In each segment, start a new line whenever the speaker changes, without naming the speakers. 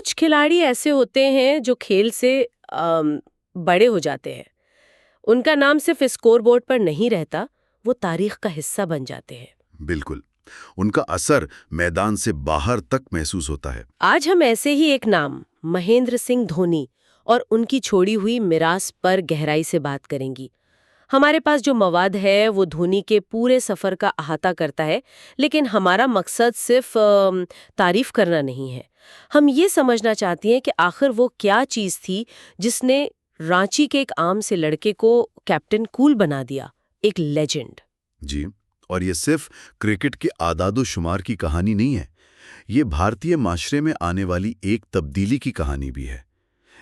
کچھ کھلاڑی ایسے ہوتے ہیں جو کھیل سے بڑے ہو جاتے ہیں. ان کا نام صرف اسکور بورڈ پر نہیں رہتا، وہ تاریخ کا حصہ بن جاتے ہیں.
بالکل، ان کا اثر میدان سے باہر تک محسوس ہوتا ہے.
آج ہم ایسے ہی ایک نام مہندر سنگھ دھونی اور ان کی چھوڑی ہوئی میراث پر گہرائی سے بات کریں گی. ہمارے پاس جو مواد ہے وہ دھونی کے پورے سفر کا احاطہ کرتا ہے، لیکن ہمارا مقصد صرف تعریف کرنا نہیں ہے. ہم یہ سمجھنا چاہتے ہیں کہ آخر وہ کیا چیز تھی جس نے رانچی کے ایک عام سے لڑکے کو کیپٹن کول بنا دیا، ایک لیجنڈ.
جی، اور یہ صرف کرکٹ کے اعداد و شمار کی کہانی نہیں ہے، یہ بھارتی معاشرے میں آنے والی ایک تبدیلی کی کہانی بھی ہے.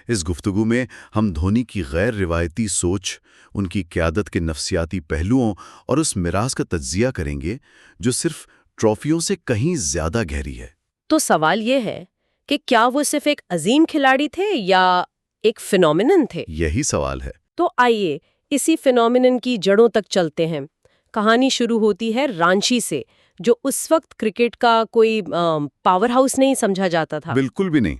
اس گفتگو میں ہم دھونی کی غیر روایتی سوچ، ان کی قیادت کے نفسیاتی پہلوؤں اور اس میراث کا تجزیہ کریں گے جو صرف ٹرافیوں سے کہیں زیادہ گہری ہے.
تو سوال یہ ہے کہ کیا وہ صرف ایک عظیم کھلاڑی تھے یا ایک فینومینن تھے؟
یہی سوال ہے.
تو آئیے اسی فینومینن کی جڑوں تک چلتے ہیں. کہانی شروع ہوتی ہے رانچی سے، جو اس وقت کرکٹ کا کوئی پاور ہاؤس نہیں سمجھا جاتا تھا.
بالکل بھی نہیں.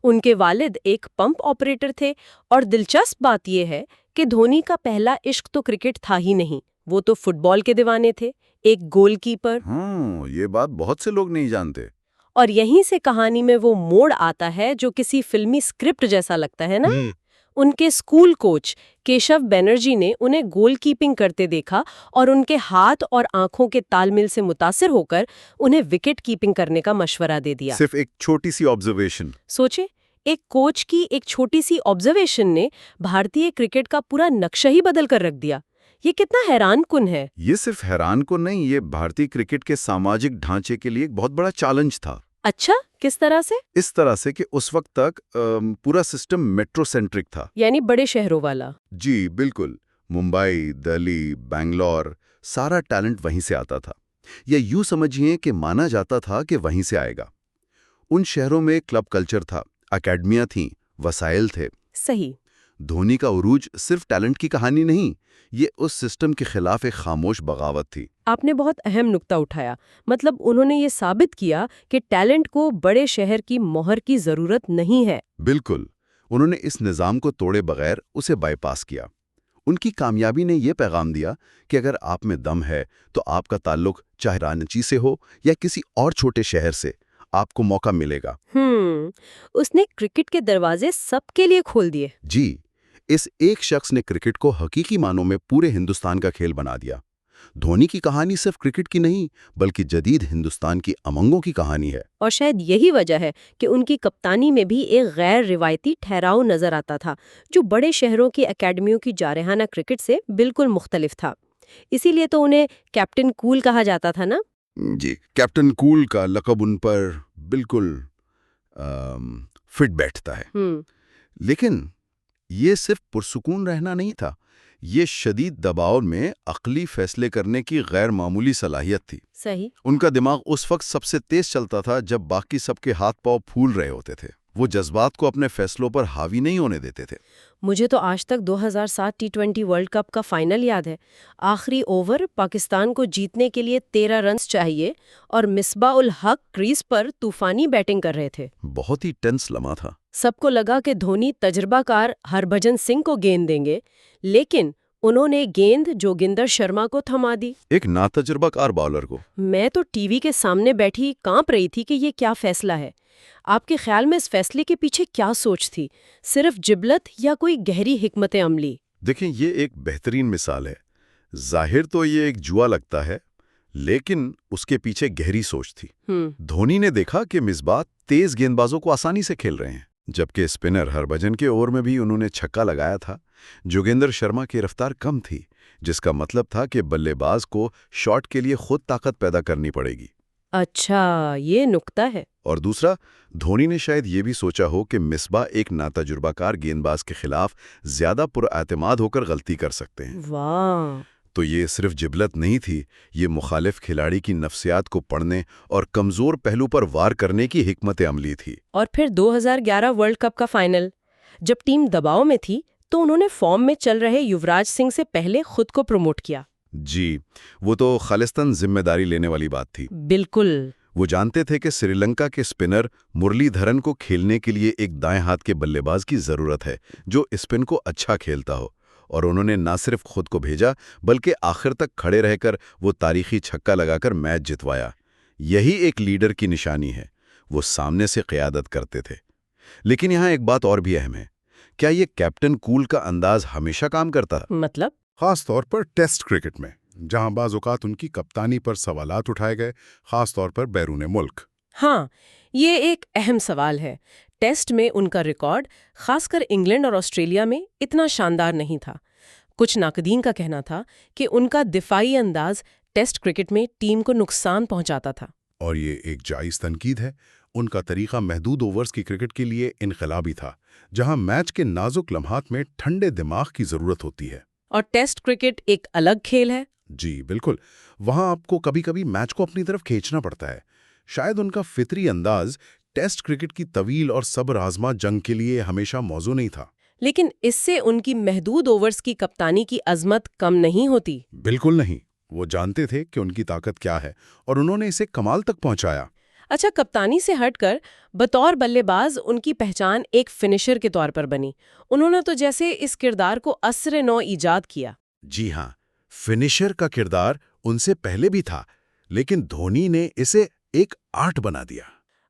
ان کے والد ایک پمپ آپریٹر تھے، اور دلچسپ بات یہ ہے کہ دھونی کا پہلا عشق تو کرکٹ تھا ہی نہیں، وہ تو فٹ بال کے دیوانے تھے، ایک گول کیپر.
یہ بات بہت سے لوگ نہیں جانتے.
اور یہیں سے کہانی میں وہ موڑ آتا ہے جو کسی فلمی سکرپٹ جیسا لگتا ہے نا. ان کے اسکول کوچ کیشو بینرجی نے انہیں گول کیپنگ کرتے دیکھا اور ان کے ہاتھ اور آنکھوں کے تال میل سے متاثر ہو کر انہیں وکٹ کیپنگ کرنے کا مشورہ دے دیا.
صرف ایک چھوٹی سی آبزرویشن.
سوچے، ایک کوچ کی ایک چھوٹی سی آبزرویشن نے بھارتی کرکٹ کا پورا نقشہ ہی بدل کر رکھ دیا. یہ کتنا حیران کن ہے.
یہ صرف حیران کن نہیں، یہ بھارتی کرکٹ کے سماجک ڈھانچے کے لیے ایک بہت بڑا چیلنج تھا.
اچھا، کس طرح سے؟
اس طرح سے کہ اس وقت تک پورا سسٹم میٹرو سینٹرک تھا.
یعنی بڑے شہروں والا.
جی بالکل. ممبئی، دہلی، بنگلور، سارا ٹیلنٹ وہیں سے آتا تھا، یا یوں سمجھیے کہ مانا جاتا تھا کہ وہیں سے آئے گا. ان شہروں میں کلب کلچر تھا، اکیڈمیاں تھیں، وسائل تھے.
صحیح.
دھونی کا عروج صرف ٹیلنٹ کی کہانی نہیں، یہ اس سسٹم کے خلاف ایک خاموش بغاوت تھی.
آپ نے بہت اہم نقطہ اٹھایا. مطلب انہوں نے یہ ثابت کیا کہ ٹیلنٹ کو بڑے شہر کی مہر کی ضرورت نہیں ہے.
بالکل. انہوں نے اس نظام کو توڑے بغیر اسے بائی پاس کیا. ان کی کامیابی نے یہ پیغام دیا کہ اگر آپ میں دم ہے تو آپ کا تعلق چاہے رانچی سے ہو یا کسی اور چھوٹے شہر سے، آپ کو موقع ملے گا.
اس نے کرکٹ کے دروازے سب کے لیے کھول دیے.
جی، اس ایک شخص نے کرکٹ کو حقیقی معنوں میں پورے ہندوستان کا کھیل بنا دیا. دھونی کی کہانی صرف کرکٹ کی نہیں بلکہ جدید ہندوستان کی امنگوں کی کہانی ہے.
اور شاید یہی وجہ ہے کہ ان کی کپتانی میں بھی ایک غیر روایتی ٹھہراؤ نظر آتا تھا، جو بڑے شہروں کی اکیڈمیوں کی جارحانہ کرکٹ سے بالکل مختلف تھا. اسی لیے تو انہیں کیپٹن کول کہا جاتا تھا نا.
جی، کیپٹن کول کا لقب ان پر بالکل فٹ بیٹھتا ہے. لیکن یہ صرف پرسکون رہنا نہیں تھا، یہ شدید دباؤ میں عقلی فیصلے کرنے کی غیر معمولی صلاحیت تھی.
صحیح.
ان کا دماغ اس وقت سب سے تیز چلتا تھا جب باقی سب کے ہاتھ پاؤں پھول رہے ہوتے تھے. وہ جذبات کو اپنے فیصلوں پر حاوی نہیں ہونے دیتے تھے.
مجھے تو آج تک 2007 T20 ورلڈ کپ کا فائنل یاد ہے. آخری اوور پاکستان کو جیتنے کے لیے 13 رنز چاہیے اور مصباح الحق کریز پر طوفانی بیٹنگ کر رہے تھے.
بہت ہی ٹینس لمحہ تھا.
سب کو لگا کہ دھونی تجربہ کار ہربھجن سنگھ کو گیند دیں گے، لیکن انہوں نے گیند جوگندر شرما کو تھما دی،
ایک ناتجربہ کار بالر کو.
میں تو ٹی وی کے سامنے بیٹھی کانپ رہی تھی کہ یہ کیا فیصلہ ہے. آپ کے خیال میں اس فیصلے کے پیچھے کیا سوچ تھی؟ صرف جبلت یا کوئی گہری حکمت عملی؟
دیکھیں، یہ ایک بہترین مثال ہے. ظاہر تو یہ ایک جوا لگتا ہے، لیکن اس کے پیچھے گہری سوچ تھی. دھونی نے دیکھا کہ مصباح تیز گیند بازوں کو آسانی سے کھیل رہے ہیں، جبکہ اسپنر ہربھجن کے اوور میں بھی انہوں نے چھکا لگایا تھا. جوگندر شرما کی رفتار کم تھی، جس کا مطلب تھا کہ بلے باز کو شاٹ کے لیے خود طاقت پیدا کرنی پڑے گی.
اچھا، یہ نکتہ ہے.
اور دوسرا، دھونی نے شاید یہ بھی سوچا ہو کہ مصباح ایک ناتجربہ کار گیند باز کے خلاف زیادہ پراعتماد ہو کر غلطی کر سکتے ہیں.
واہ!
تو یہ صرف جبلت نہیں تھی، یہ مخالف کھلاڑی کی نفسیات کو پڑھنے اور کمزور پہلو پر وار کرنے کی حکمت عملی تھی.
اور پھر 2011 ورلڈ کپ کا فائنل، جب ٹیم دباؤ میں تھی تو انہوں نے فارم میں چل رہے یوراج سنگھ سے پہلے خود کو پروموٹ کیا.
جی، وہ تو خالصتاً ذمہ داری لینے والی بات تھی.
بالکل.
وہ جانتے تھے کہ سری لنکا کے اسپنر مرلی دھرن کو کھیلنے کے لیے ایک دائیں ہاتھ کے بلے باز کی ضرورت ہے جو اسپن کو اچھا کھیلتا ہو، اور انہوں نے نہ صرف خود کو بھیجا بلکہ آخر تک کھڑے رہ کر وہ تاریخی چھکا لگا کر میچ جتوایا۔ یہی ایک لیڈر کی نشانی ہے، وہ سامنے سے قیادت کرتے تھے۔ لیکن یہاں ایک بات اور بھی اہم ہے، کیا یہ کیپٹن کول کا انداز ہمیشہ کام کرتا؟
مطلب؟
خاص طور پر ٹیسٹ کرکٹ میں، جہاں بعض اوقات ان کی کپتانی پر سوالات اٹھائے گئے، خاص طور پر بیرون ملک۔
ہاں، یہ ایک اہم سوال ہے۔ ٹیسٹ میں ان کا ریکارڈ، خاص کر انگلینڈ اور آسٹریلیا میں، اتنا شاندار نہیں تھا۔ کچھ ناقدین کا کہنا تھا کہ ان کا دفاعی انداز ٹیسٹ کرکٹ میں ٹیم کو نقصان پہنچاتا تھا۔
اور یہ ایک جائز تنقید ہے۔ ان کا طریقہ محدود اوورز کی کرکٹ کے لیے انقلابی تھا، جہاں میچ کے نازک لمحات میں ٹھنڈے دماغ کی ضرورت ہوتی ہے۔
اور ٹیسٹ کرکٹ ایک الگ کھیل ہے۔
جی بالکل، وہاں آپ کو کبھی کبھی میچ کو اپنی طرف کھینچنا پڑتا ہے۔ شاید ان کا فطری انداز ٹیسٹ کرکٹ کی طویل اور صبر آزما جنگ کے لیے ہمیشہ موزوں نہیں تھا۔
لیکن اس سے ان کی محدود اوورز کی کپتانی کی عظمت کم نہیں ہوتی۔
بالکل نہیں، وہ جانتے تھے کہ ان کی طاقت کیا ہے اور انہوں نے اسے کمال تک پہنچایا۔
اچھا، کپتانی سے ہٹ کر بطور بلے باز ان کی پہچان ایک فنشر کے طور پر بنی۔ انہوں نے تو جیسے اس کردار کو عصر نو ایجاد کیا۔
جی ہاں، فنشر کا کردار ان سے پہلے بھی تھا، لیکن دھونی نے اسے ایک آرٹ بنا دیا۔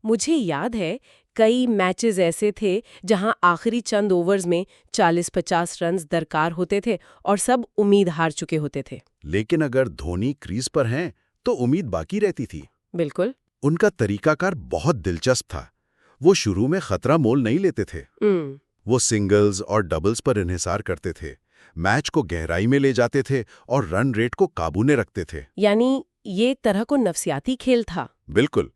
مجھے یاد ہے کئی میچز ایسے تھے جہاں آخری چند اوورز میں 40-50 رنز درکار ہوتے تھے اور سب امید ہار چکے ہوتے تھے۔
لیکن اگر دھونی کریز پر ہیں تو امید باقی رہتی تھی۔
بالکل۔
ان کا طریقہ کار بہت دلچسپ تھا۔ وہ شروع میں خطرہ مول نہیں لیتے تھے۔ وہ سنگلز اور ڈبلز پر انحصار کرتے تھے، میچ کو گہرائی میں لے جاتے تھے اور رن ریٹ کو قابو میں رکھتے تھے۔
یعنی یہ طرح کو نفسیاتی کھیل تھا۔
بالکل،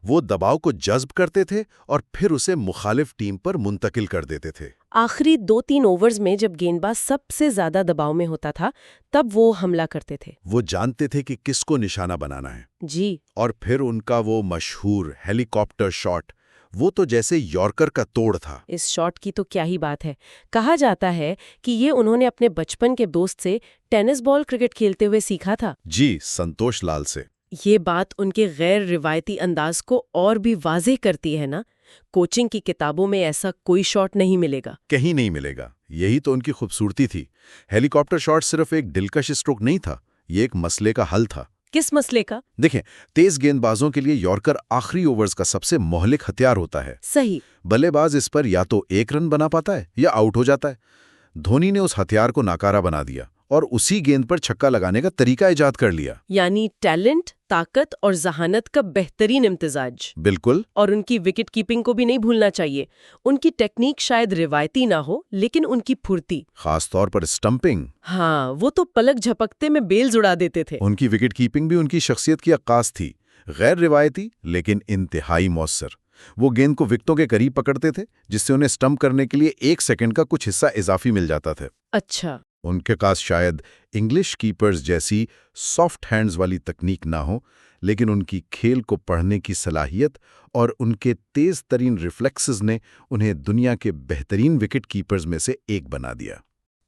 وہ دباؤ کو جذب کرتے تھے اور پھر اسے مخالف ٹیم پر منتقل کر دیتے تھے۔
آخری 2-3 اوورز میں جب گیند باز سب سے زیادہ دباؤ میں ہوتا تھا تب وہ حملہ کرتے تھے۔
وہ جانتے تھے کہ کس کو نشانہ بنانا ہے۔
جی۔
اور پھر ان کا وہ مشہور ہیلی کاپٹر شاٹ، وہ تو جیسے یارکر کا توڑ تھا۔
اس شاٹ کی تو کیا ہی بات ہے۔ کہا جاتا ہے کہ یہ انہوں نے اپنے بچپن کے دوست سے ٹینس بال کرکٹ کھیلتے ہوئے سیکھا تھا۔
جی، سنتوش لال سے۔
یہ بات ان کے غیر روایتی انداز کو اور بھی واضح کرتی ہے نا۔ کوچنگ کی کتابوں میں ایسا کوئی شاٹ نہیں ملے گا۔
کہیں نہیں ملے گا۔ یہی تو ان کی خوبصورتی تھی۔ ہیلی کاپٹر شاٹ صرف ایک دلکش اسٹروک نہیں تھا، یہ ایک مسئلے کا حل تھا۔
کس مسئلے کا؟
دیکھیں، تیز گیند بازوں کے لیے یارکر آخری اوورز کا سب سے مہلک ہتھیار ہوتا ہے۔
صحیح۔
بلے باز اس پر یا تو ایک رن بنا پاتا ہے یا آؤٹ ہو جاتا ہے۔ دھونی نے اس ہتھیار کو ناکارہ بنا دیا اور اسی گیند پر چھکا لگانے کا طریقہ ایجاد کر لیا۔
یعنی ٹیلنٹ، طاقت اور ذہانت کا بہترین امتزاج۔
بالکل۔
اور ان کی وکٹ کیپنگ کو بھی نہیں بھولنا چاہیے۔ ان کی ٹیکنیک شاید روایتی نہ ہو لیکن ان کی پھرتی،
خاص طور پر اسٹمپنگ۔
ہاں، وہ تو پلک جھپکتے میں بیلز اڑا دیتے تھے۔
ان کی وکٹ کیپنگ بھی ان کی شخصیت کی عکاس تھی، غیر روایتی لیکن انتہائی مؤثر۔ وہ گیند کو وکٹوں کے قریب پکڑتے تھے جس سے انہیں سٹمپ کرنے کے لیے 1 سیکنڈ کا کچھ حصہ اضافی مل جاتا تھا۔
اچھا۔
ان کے پاس شاید انگلش کیپرز جیسی سافٹ ہینڈز والی تکنیک نہ ہو، لیکن ان کی کھیل کو پڑھنے کی صلاحیت اور ان کے تیز ترین ریفلیکسز نے انہیں دنیا کے بہترین وکٹ کیپرز میں سے ایک بنا دیا۔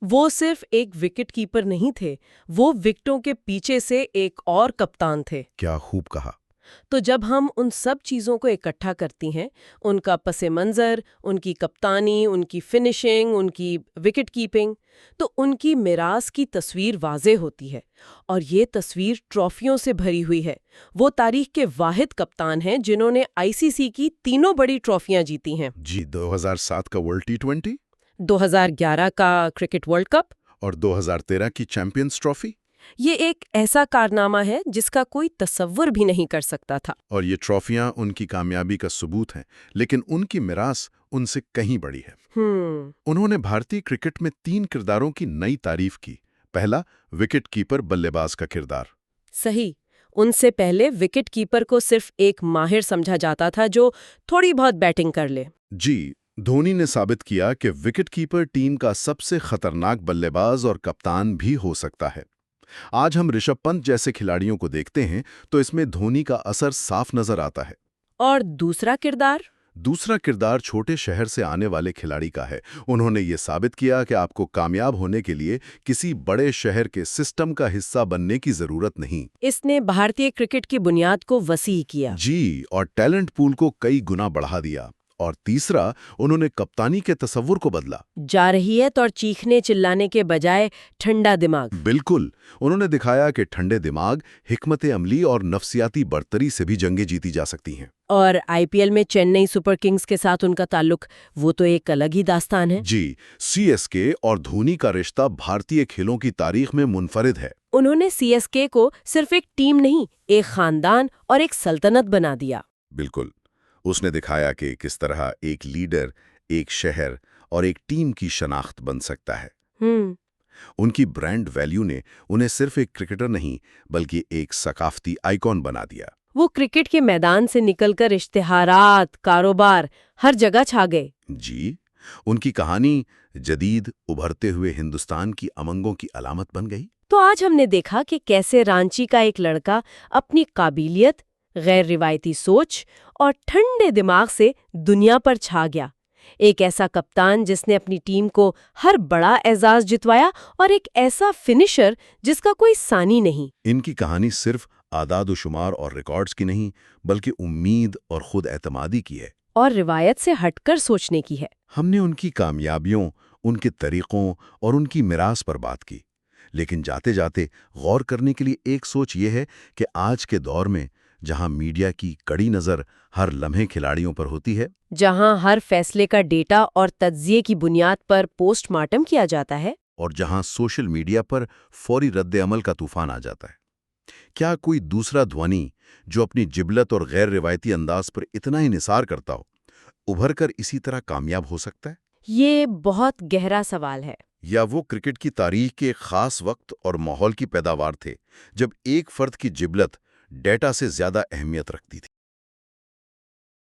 وہ صرف ایک وکٹ کیپر نہیں تھے، وہ وکٹوں کے پیچھے سے ایک اور کپتان تھے۔
کیا خوب کہا۔
تو جب ہم ان سب چیزوں کو اکٹھا کرتی ہیں، ان کا پس منظر، ان کی کپتانی، ان کی فنشنگ، ان کی وکٹ کیپنگ، تو ان کی میراث کی تصویر واضح ہوتی ہے، اور یہ تصویر ٹرافیوں سے بھری ہوئی ہے۔ وہ تاریخ کے واحد کپتان ہیں جنہوں نے ICC کی 3 بڑی ٹرافیاں جیتی ہیں۔
جی، 2007 کا ورلڈ T20،
2011 کا کرکٹ ورلڈ کپ
اور 2013 کی چیمپئنز ٹرافی۔
یہ ایک ایسا کارنامہ ہے جس کا کوئی تصور بھی نہیں کر سکتا تھا۔
اور یہ ٹرافیاں ان کی کامیابی کا ثبوت ہیں، لیکن ان کی میراث ان سے کہیں بڑی ہے۔ انہوں نے بھارتی کرکٹ میں 3 کرداروں کی نئی تعریف کی۔ پہلا، وکٹ کیپر بلے باز کا کردار۔
صحیح۔ ان سے پہلے وکٹ کیپر کو صرف ایک ماہر سمجھا جاتا تھا جو تھوڑی بہت بیٹنگ کر لے۔
جی، دھونی نے ثابت کیا کہ وکٹ کیپر ٹیم کا سب سے خطرناک بلے باز اور کپتان بھی ہو سکتا ہے۔ آج ہم رشبھ پنت جیسے کھلاڑیوں کو دیکھتے ہیں تو اس میں دھونی کا اثر صاف نظر آتا ہے۔
اور دوسرا کردار؟
دوسرا کردار چھوٹے شہر سے آنے والے کھلاڑی کا ہے۔ انہوں نے یہ ثابت کیا کہ آپ کو کامیاب ہونے کے لیے کسی بڑے شہر کے سسٹم کا حصہ بننے کی ضرورت نہیں۔
اس نے بھارتی کرکٹ کی بنیاد کو وسیع کیا۔
جی، اور ٹیلنٹ پول کو کئی گنا بڑھا دیا۔ اور تیسرا، انہوں نے کپتانی کے تصور کو بدلا۔
جارحیت اور چیخنے چلانے کے بجائے ٹھنڈا دماغ۔
بالکل، انہوں نے دکھایا کہ ٹھنڈے دماغ، حکمت عملی اور نفسیاتی برتری سے بھی جنگیں جیتی جا سکتی ہیں۔
اور آئی پی ایل میں چنئی سپر کنگز کے ساتھ ان کا تعلق وہ تو ایک الگ ہی داستان ہے۔
جی، سی ایس کے اور دھونی کا رشتہ بھارتی کھیلوں کی تاریخ میں منفرد ہے۔
انہوں نے سی ایس کے کو صرف ایک ٹیم نہیں، ایک خاندان اور ایک سلطنت بنا دیا۔
بالکل، اس نے دکھایا کہ کس طرح ایک لیڈر، ایک شہر اور ایک ٹیم کی شناخت بن سکتا ہے۔ ان کی برانڈ ویلیو نے انہیں صرف ایک کرکٹر نہیں بلکہ ایک ثقافتی آئیکن بنا دیا۔
وہ کرکٹ کے میدان سے نکل کر اشتہارات، کاروبار، ہر جگہ چھا گئے۔
جی، ان کی کہانی جدید ابھرتے ہوئے ہندوستان کی امنگوں کی علامت بن گئی۔
تو آج ہم نے دیکھا کہ کیسے رانچی کا ایک لڑکا اپنی قابلیت، غیر روایتی سوچ اور ٹھنڈے دماغ سے دنیا پر چھا گیا۔ ایک ایسا کپتان جس نے اپنی ٹیم کو ہر بڑا اعزاز جتوایا، اور ایک ایسا فنشر جس کا کوئی ثانی نہیں۔
ان کی کہانی صرف اعداد و شمار اور ریکارڈز کی نہیں بلکہ امید اور خود اعتمادی کی ہے،
اور روایت سے ہٹ کر سوچنے کی ہے۔
ہم نے ان کی کامیابیوں، ان کے طریقوں اور ان کی میراث پر بات کی، لیکن جاتے جاتے غور کرنے کے لیے ایک سوچ یہ ہے کہ آج کے دور میں جہاں میڈیا کی کڑی نظر ہر لمحے کھلاڑیوں پر ہوتی ہے،
جہاں ہر فیصلے کا ڈیٹا اور تجزیے کی بنیاد پر پوسٹ مارٹم کیا جاتا ہے،
اور جہاں سوشل میڈیا پر فوری رد عمل کا طوفان آ جاتا ہے، کیا کوئی دوسرا دھونی جو اپنی جبلت اور غیر روایتی انداز پر اتنا انحصار کرتا ہو، ابھر کر اسی طرح کامیاب ہو سکتا ہے؟
یہ بہت گہرا سوال ہے۔
یا وہ کرکٹ کی تاریخ کے ایک خاص وقت اور ماحول کی پیداوار تھے جب ایک فرد کی جبلت ڈیٹا سے زیادہ اہمیت رکھتی تھی؟